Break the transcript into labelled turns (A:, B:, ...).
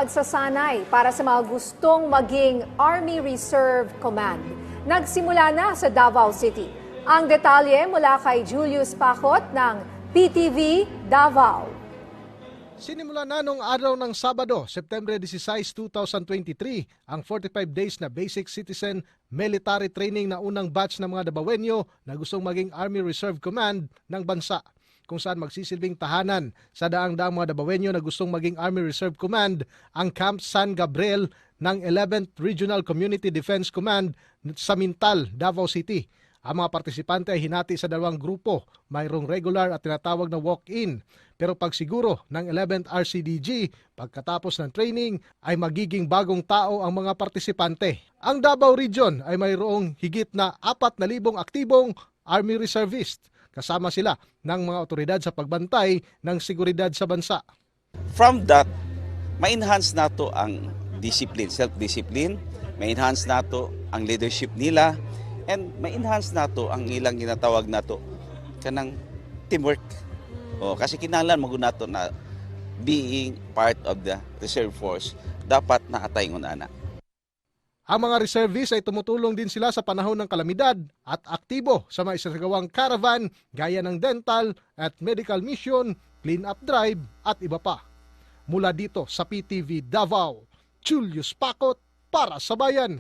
A: pagsasanay para sa mga gustong maging Army Reserve Command. Nagsimula na sa Davao City. Ang detalye mula kay Julius Pacot ng PTV Davao.
B: Sinimula na noong araw ng Sabado, September 16, 2023, ang 45 days na Basic Citizen Military Training na unang batch ng mga Davaoenyo na gustong maging Army Reserve Command ng bansa, kung saan magsisilbing tahanan sa daang-daang mga Davaoenyo na gustong maging Army Reserve Command ang Camp San Gabriel ng 11th Regional Community Defense Command sa Mintal, Davao City. Ang mga partisipante ay hinati sa dalawang grupo, mayroong regular at tinatawag na walk-in. Pero pagsiguro ng 11th RCDG, pagkatapos ng training ay magiging bagong tao ang mga partisipante. Ang Davao Region ay mayroong higit na 4,000 aktibong Army Reservist. Kasama sila ng mga otoridad sa pagbantay ng seguridad sa bansa.
C: From that, ma-enhance nato ang discipline, self-discipline, ma-enhance nato ang leadership nila, and ma-enhance nato ang ilang ginatawag nato kanang teamwork. Kasi kinahanglan magunato na being part of the reserve force, dapat naatay ngunana.
B: Ang mga reservists ay tumutulong din sila sa panahon ng kalamidad at aktibo sa mga isasagawang caravan gaya ng dental at medical mission, clean-up drive at iba pa. Mula dito sa PTV Davao, Julius Pacot para sa Bayan.